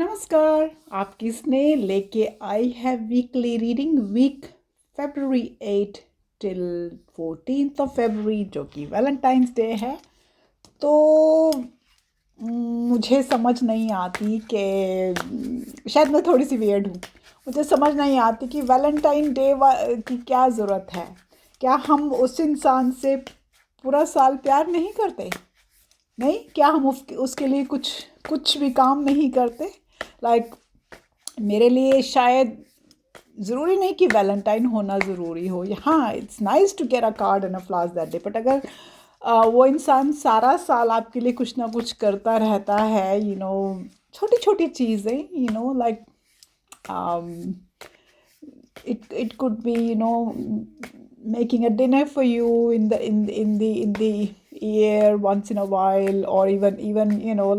नमस्कार। आपकी स्नेह लेके आई है weekly reading week February 8 till 14th of February, जो कि वैलेंटाइंस डे है। तो मुझे समझ नहीं आती कि शायद मैं थोड़ी सी वियर्ड हूँ। मुझे समझ नहीं आती कि वैलेंटाइन डे की क्या ज़रूरत है। क्या हम उस इंसान से पूरा साल प्यार नहीं करते? नहीं, क्या हम उसके लिए कुछ कुछ भी काम नहीं करते? लाइक मेरे लिए शायद ज़रूरी नहीं कि वैलेंटाइन होना ज़रूरी हो। हाँ, it's nice to get a card and a flowers that day, but अगर वो इंसान सारा साल आपके लिए कुछ ना कुछ करता रहता है, छोटी छोटी चीज़ें, like it could be, making a dinner for you in the year once in a while, or even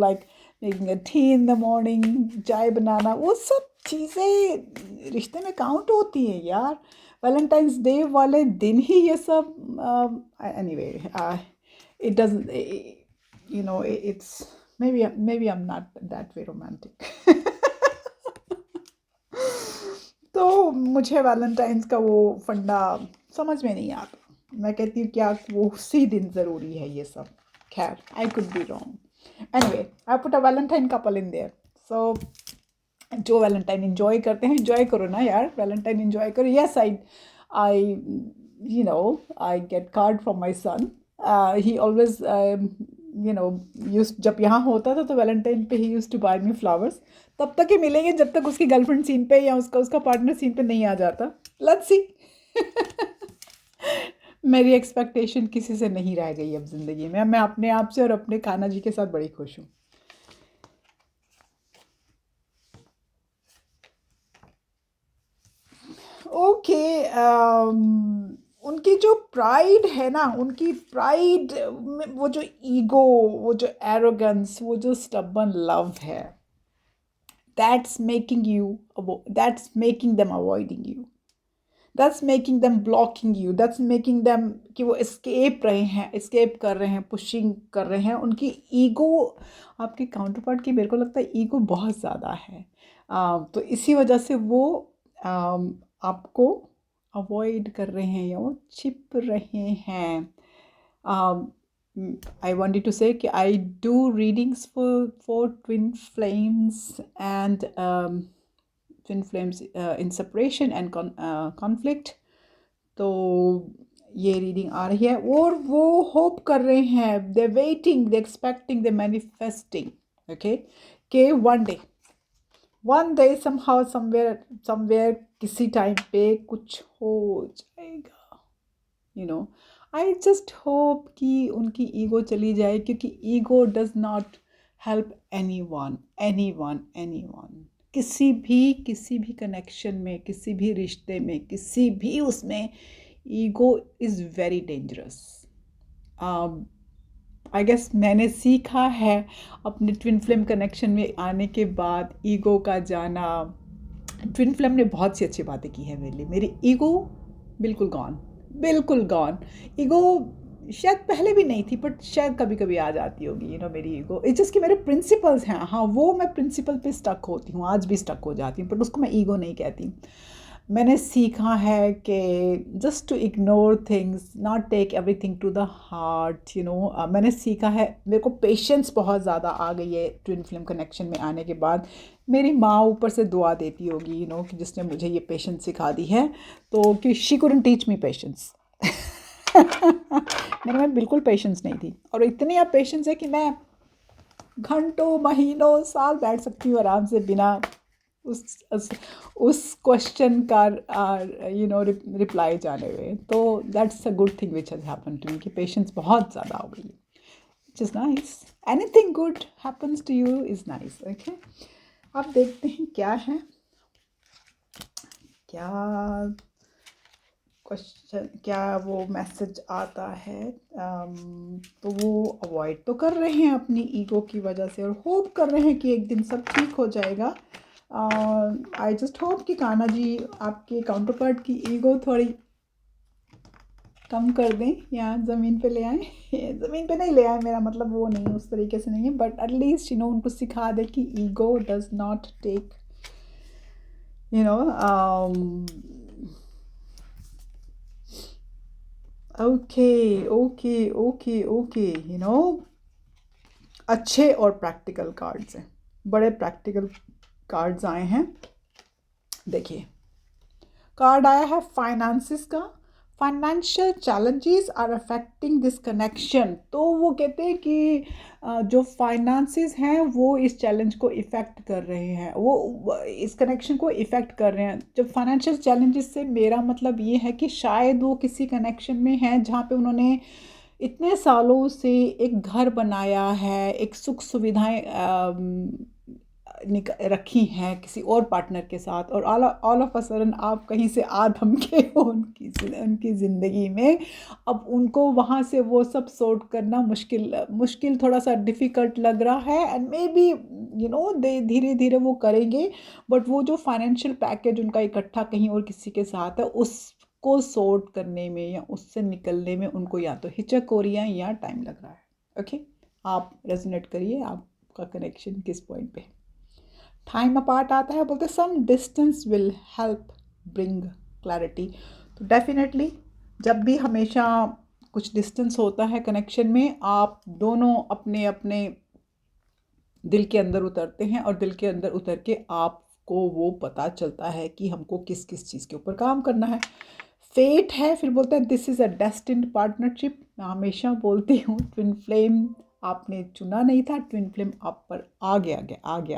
like making a tea in the morning, चाय बनाना, वो सब चीज़ें रिश्ते में काउंट होती हैं यार। वैलेंटाइंस डे वाले दिन ही ये सब anyway it doesn't it's maybe I'm not that way romantic. तो मुझे वैलेंटाइंस का वो फंडा समझ में नहीं आता। मैं कहती हूँ क्या वो उसी दिन ज़रूरी है ये सब। खैर, I could be wrong. Anyway, I put a Valentine couple in there. So जो वैलेंटाइन इंजॉय करते हैं, इंजॉय करो ना यार, वैलेंटाइन इंजॉय करो। Yes, I I get card from my son. He always use जब यहाँ होता था तो वैलेंटाइन पे he use to buy me flowers. तब तक ही मिलेंगे जब तक उसकी गर्लफ्रेंड सीन पे या उसका उसका पार्टनर सीन पे नहीं आ जाता। Let's see. मेरी एक्सपेक्टेशन किसी से नहीं रह गई अब ज़िंदगी में। मैं अपने आप से और अपने कान्हा जी के साथ बड़ी खुश हूँ। ओके, उनकी जो प्राइड है ना, उनकी प्राइड, वो जो ईगो, वो जो एरोगेंस, वो जो स्टबन लव है, that's making you that's making them avoiding you, that's making them blocking you, that's making them कि वो escape कर रहे हैं, पुशिंग कर रहे हैं। उनकी ईगो, आपके काउंटर पार्ट की मेरे को लगता है ईगो बहुत ज़्यादा है। तो इसी वजह से वो आपको अवॉइड कर रहे हैं या वो छिप रहे हैं। I wanted to say कि I do readings for twin flames and twin flames in separation and conflict। तो ये रीडिंग आ रही है और वो होप कर रहे हैं, दे वेटिंग, दे एक्सपेक्टिंग, दे मैनिफेस्टिंग, ओके, कि वन डे समवेयर किसी टाइम पे कुछ हो जाएगा। आई जस्ट होप कि उनकी ईगो चली जाए, क्योंकि ego does not help any one. किसी भी कनेक्शन में, किसी भी रिश्ते में, किसी भी उसमें ego is very dangerous. I guess मैंने सीखा है अपने ट्विन फ्लेम कनेक्शन में आने के बाद, ईगो का जाना। ट्विन फ्लेम ने बहुत सी अच्छी बातें की है मेरे लिए। मेरी ईगो बिल्कुल गॉन, बिल्कुल गॉन। ईगो शायद पहले भी नहीं थी, बट शायद कभी कभी आ जाती होगी, मेरी ईगो। इट्स जस्ट कि मेरे प्रिंसिपल्स हैं, हाँ, वो मैं प्रिंसिपल पे स्टक होती हूँ, आज भी स्टक हो जाती हूँ, बट उसको मैं ईगो नहीं कहती। मैंने सीखा है कि just to ignore things, not take everything to the heart, मैंने सीखा है। मेरे को पेशेंस बहुत ज़्यादा आ गई है ट्विन फ्लेम कनेक्शन में आने के बाद। मेरी माँ ऊपर से दुआ देती होगी, कि जिसने मुझे ये पेशेंस सिखा दी है। तो कि she couldn't teach me patience. मेरे में बिल्कुल पेशेंस नहीं थी, और इतनी अब पेशेंस है कि मैं घंटों, महीनों, साल बैठ सकती हूँ आराम से बिना उस क्वेश्चन का रिप्लाई जाने हुए। तो that's a good thing which has happen to me, कि पेशेंस बहुत ज़्यादा हो गई, which is nice. Anything good happens to you is nice, okay. अब देखते हैं क्या है, क्या क्वेश्चन, क्या वो मैसेज आता है। तो वो अवॉइड तो कर रहे हैं अपनी ईगो की वजह से, और होप कर रहे हैं कि एक दिन सब ठीक हो जाएगा। आई जस्ट होप कि कान्हा जी, आपके काउंटर पार्ट की ईगो थोड़ी कम कर दें या ज़मीन पे ले आएँ। ज़मीन पे नहीं ले आएँ, मेरा मतलब वो नहीं, उस तरीके से नहीं है, बट एटलीस्ट उनको सिखा दें कि ego does not take you know okay okay okay okay अच्छे और प्रैक्टिकल कार्ड्स हैं, बड़े प्रैक्टिकल कार्ड्स आए हैं। देखिए, कार्ड आया है फाइनेंसिस का। Financial challenges are affecting this connection. तो वो कहते हैं कि जो फाइनेंसिस हैं वो इस चैलेंज को इफ़ेक्ट कर रहे हैं, वो इस कनेक्शन को इफ़ेक्ट कर रहे हैं। जब फाइनेंशियल चैलेंजेस से मेरा मतलब ये है कि शायद वो किसी कनेक्शन में हैं जहाँ पे उन्होंने इतने सालों से एक घर बनाया है, एक सुख सुविधाएं रखी हैं किसी और पार्टनर के साथ, और ऑल ऑफ अ सडन आप कहीं से आ धमके हो उनकी ज़िंदगी में। अब उनको वहाँ से वो सब सॉर्ट करना मुश्किल थोड़ा सा डिफ़िकल्ट लग रहा है, एंड मे बी दे धीरे धीरे वो करेंगे, बट वो जो फाइनेंशियल पैकेज उनका इकट्ठा कहीं और किसी के साथ है, उसको सॉर्ट करने में या उससे निकलने में उनको या तो हिचक हो रही है या टाइम लग रहा है। ओके, आप रेजोनेट करिए, आपका कनेक्शन किस पॉइंट पे है। टाइम अपार्ट आता है, बोलते some distance will help bring clarity. तो डेफिनेटली जब भी हमेशा कुछ डिस्टेंस होता है कनेक्शन में, आप दोनों अपने अपने दिल के अंदर उतरते हैं, और दिल के अंदर उतर के आपको वो पता चलता है कि हमको किस किस चीज़ के ऊपर काम करना है। फेट है, फिर बोलता है this is a destined partnership. मैं हमेशा बोलती हूँ, ट्विन फ्लेम आपने चुना नहीं था, ट्विन फ्लेम आप पर आ गया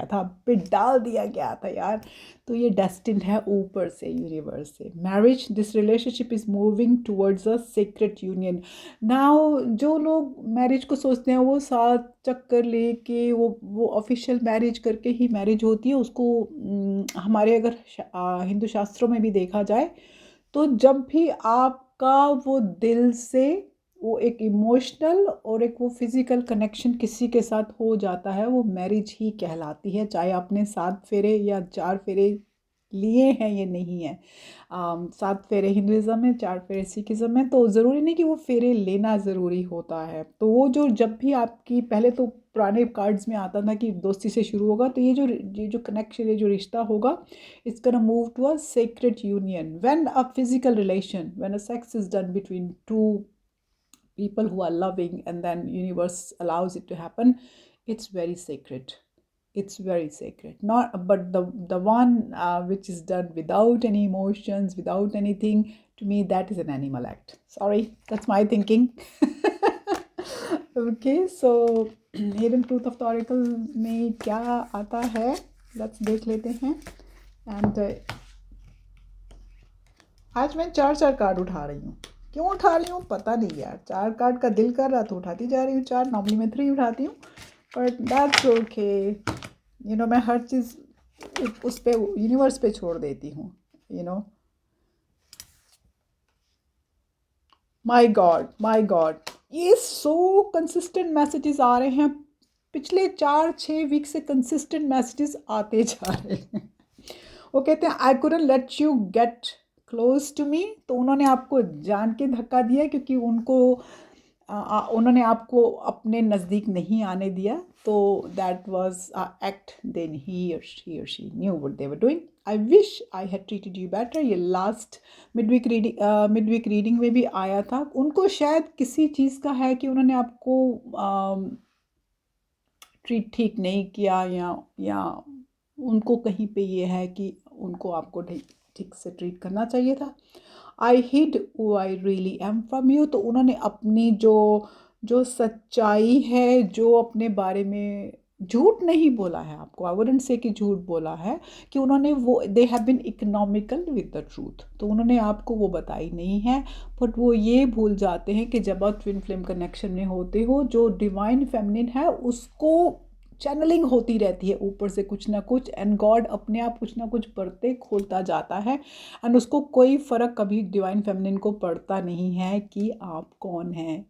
था, आप पे डाल दिया गया था यार। तो ये डेस्टिन्ड है ऊपर से, यूनिवर्स से। Marriage, this relationship is moving towards a secret union. Now जो लोग मैरिज को सोचते हैं वो 7 चक्कर लेके वो ऑफिशियल मैरिज करके ही मैरिज होती है। उसको हमारे अगर हिंदू शास्त्रों में भी देखा जाए, तो जब भी आपका वो दिल से वो एक इमोशनल और एक वो फिज़िकल कनेक्शन किसी के साथ हो जाता है, वो मैरिज ही कहलाती है। चाहे आपने 7 फेरे या 4 फेरे लिए हैं ये नहीं है। 7 फेरे हिंदुइज़्म में, 4 फेरे सिखिज़्म में, तो ज़रूरी नहीं कि वो फेरे लेना ज़रूरी होता है। तो वो जो जब भी आपकी, पहले तो पुराने कार्ड्स में आता था कि दोस्ती से शुरू होगा, तो ये जो कनेक्शन, ये जो रिश्ता होगा, it's gonna move to a sacred union. When a physical relation, when a sex is done between two people who are loving, and then universe allows it to happen, it's very sacred. It's very sacred. Not, but the one which is done without any emotions, without anything, to me that is an animal act. Sorry, that's my thinking. Okay, so hidden truth of the oracle में क्या आता है, let's देख लेते हैं। And आज मैं 4 card उठा रही हूँ। क्यों उठा रही हूँ पता नहीं यार, 4 कार्ड का दिल कर रहा तो उठाती जा रही हूँ 4। नॉर्मली मैं 3 उठाती हूँ, बट दैट्स ओके। मैं हर चीज़ उस पे, यूनिवर्स पे छोड़ देती हूँ। माई गॉड, ये सो कंसिस्टेंट मैसेजेस आ रहे हैं। पिछले 4-6 वीक से कंसिस्टेंट मैसेजेस आते जा रहे हैं। वो कहते हैं I couldn't let you get close to me. तो उन्होंने आपको जान के धक्का दिया, क्योंकि उन्होंने आपको अपने नज़दीक नहीं आने दिया। तो that was a act, then he और she knew what they were doing. I wish I had treated you better. ये लास्ट मिड वीक रीडिंग में भी आया था। उनको शायद किसी चीज़ का है कि उन्होंने आपको ट्रीट ठीक नहीं किया, या उनको कहीं पे ये है कि उनको आपको ठीक से ट्रीट करना चाहिए था। I hid who I really am from you. तो उन्होंने अपनी जो सच्चाई है, जो अपने बारे में झूठ नहीं बोला है आपको, आई वुडंट से कि झूठ बोला है, कि उन्होंने वो they have been economical with the truth. तो उन्होंने आपको वो बताई नहीं है, बट वो ये भूल जाते हैं कि जब आप ट्विन फ्लेम कनेक्शन में होते हो, जो डिवाइन फेमिनिन है उसको चैनलिंग होती रहती है ऊपर से कुछ ना कुछ, एंड गॉड अपने आप कुछ ना कुछ बरते खोलता जाता है, एंड उसको कोई फ़र्क कभी डिवाइन फेमिनिन को पड़ता नहीं है कि आप कौन हैं।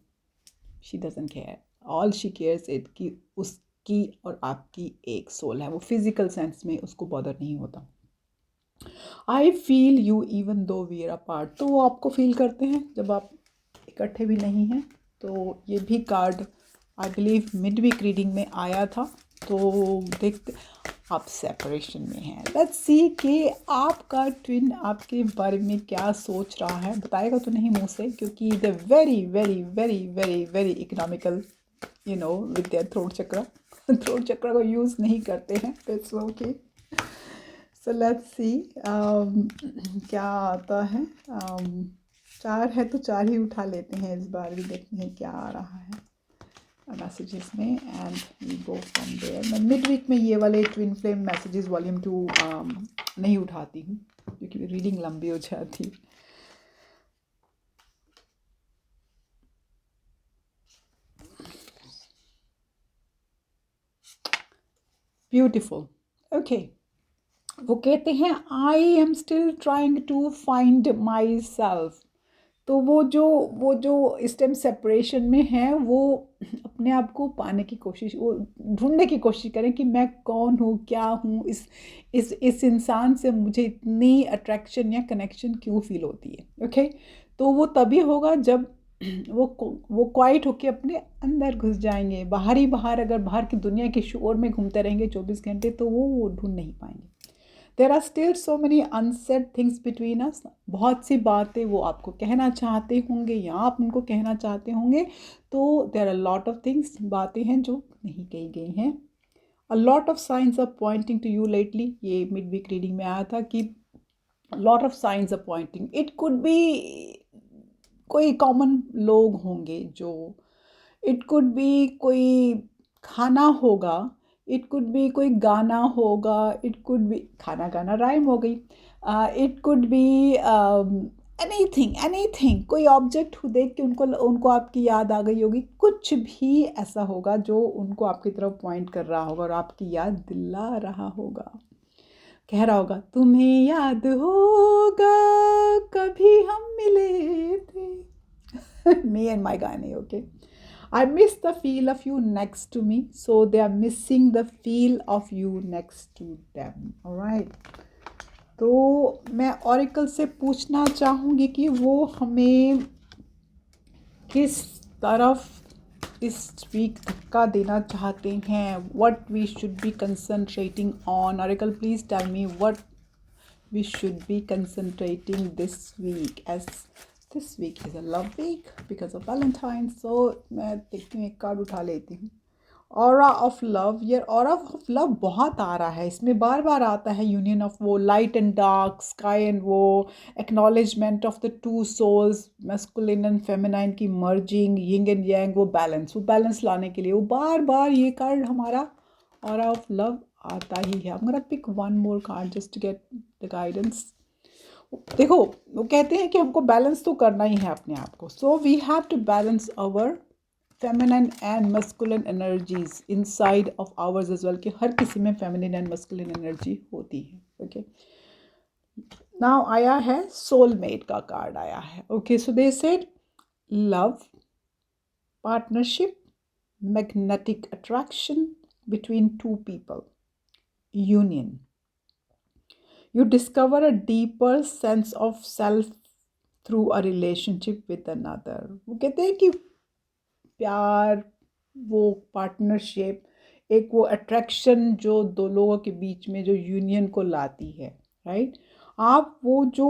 She doesn't care, all she cares it कि उसकी और आपकी एक सोल है। वो फिजिकल सेंस में उसको बॉदर नहीं होता। I feel you even though we are apart. तो वो आपको फील करते हैं जब आप इकट्ठे भी नहीं हैं। तो ये भी card I believe mid week reading में आया था। तो देखते आप सेपरेशन में हैं। लेट्स सी कि आपका ट्विन आपके बारे में क्या सोच रहा है। बताएगा तो नहीं मुंह से, क्योंकि they very very very very very economical with their throat chakra. Throat chakra को यूज़ नहीं करते हैं। It's okay. So let's see क्या आता है। 4 है तो 4 ही उठा लेते हैं इस बार भी, देखते हैं क्या आ रहा है मैसेजेस में and we go from there. मैं मिड वीक में ये वाले ट्विन फ्लेम मैसेजेस वॉल्यूम 2 नहीं उठाती हूँ क्योंकि रीडिंग लंबी हो जाती। ब्यूटिफुल। ओके, वो कहते हैं I am still trying to find myself. तो वो जो इस टाइम सेपरेशन में है, वो अपने आप को पाने की कोशिश, वो ढूंढने की कोशिश करें कि मैं कौन हूँ, क्या हूँ, इस इंसान से मुझे इतनी अट्रैक्शन या कनेक्शन क्यों फील होती है। ओके, तो वो तभी होगा जब वो क्वाइट होके अपने अंदर घुस जाएंगे। बाहर अगर बाहर की दुनिया के शोर में घूमते रहेंगे 24 घंटे, तो वो ढूंढ नहीं पाएंगे। There are still so many unsaid things between us. बहुत सी बातें वो आपको कहना चाहते होंगे या आप उनको कहना चाहते होंगे। तो there are lot of things, बातें हैं जो नहीं कही गई हैं। A lot of science are pointing to you lately. ये मिड वीक रीडिंग में आया था कि lot of science are pointing. It could be कोई कॉमन लोग होंगे जो, इट कुड बी कोई खाना होगा, इट कुड बी कोई गाना होगा, इट कुड बी खाना गाना राइम हो गई। इट कुड बी एनीथिंग, कोई ऑब्जेक्ट देख के उनको आपकी याद आ गई होगी। कुछ भी ऐसा होगा जो उनको आपकी तरफ पॉइंट कर रहा होगा और आपकी याद दिला रहा होगा। कह रहा होगा तुम्हें याद होगा कभी हम मिले थे। Me and my Gani, okay. I miss the feel of you next to me, so they are missing the feel of you next to them. All right. तो मैं ऑरिकल से पूछना चाहूँगी कि वो हमें किस तरफ इस वीक धक्का देना चाहते हैं। What we should be concentrating on. Oracle please tell me what we should be concentrating this week, as this week is a love week because of Valentine's. So मैं देखती हूँ, एक कार्ड उठा लेती हूँ। Aura of love. ये aura of love बहुत आ रहा है, इसमें बार बार आता है यूनियन ऑफ वो light and dark, sky and वो acknowledgement of the two souls, masculine and feminine की मर्जिंग, यिंग एंड यांग, वो बैलेंस लाने के लिए वो बार बार ये कार्ड हमारा ऑरा ऑफ लव आता ही है। I'm gonna pick one more card just to get the guidance. देखो, वो कहते हैं कि हमको बैलेंस तो करना ही है अपने आप को। So we have to balance our feminine and masculine energies inside of ours as well, कि हर किसी में feminine and masculine energy होती है। Okay. Now आया है soulmate का कार्ड आया है। Okay, so they said love, partnership, magnetic attraction between two people, union. You discover a deeper sense of self through a relationship with another. वो कहते हैं कि प्यार, वो पार्टनरशिप, एक वो अट्रैक्शन जो दो लोगों के बीच में जो यूनियन को लाती है, राइट। आप वो जो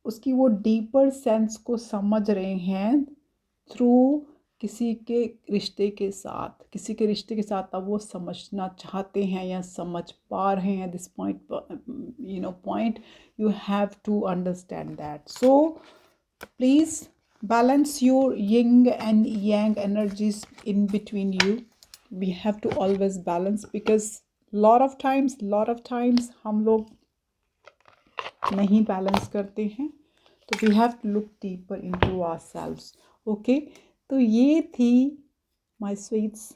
उसकी वो डीपर सेंस को समझ रहे हैं थ्रू किसी के रिश्ते के साथ, किसी के रिश्ते के साथ आप वो समझना चाहते हैं या समझ पा रहे हैं। This point you have to understand that. So please balance your yin and yang energies in between you. We have to always balance, because lot of times हम लोग नहीं बैलेंस करते हैं। तो we have to look deeper into ourselves. Okay, तो ये थी my sweets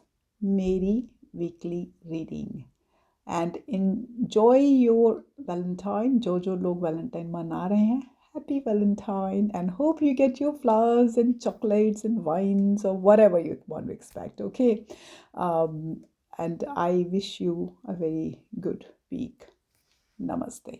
मेरी weekly reading. And enjoy your Valentine. जो लोग Valentine मना रहे हैं, happy Valentine, and hope you get your flowers and chocolates and wines or whatever you want to expect. Okay, and I wish you a very good week. Namaste.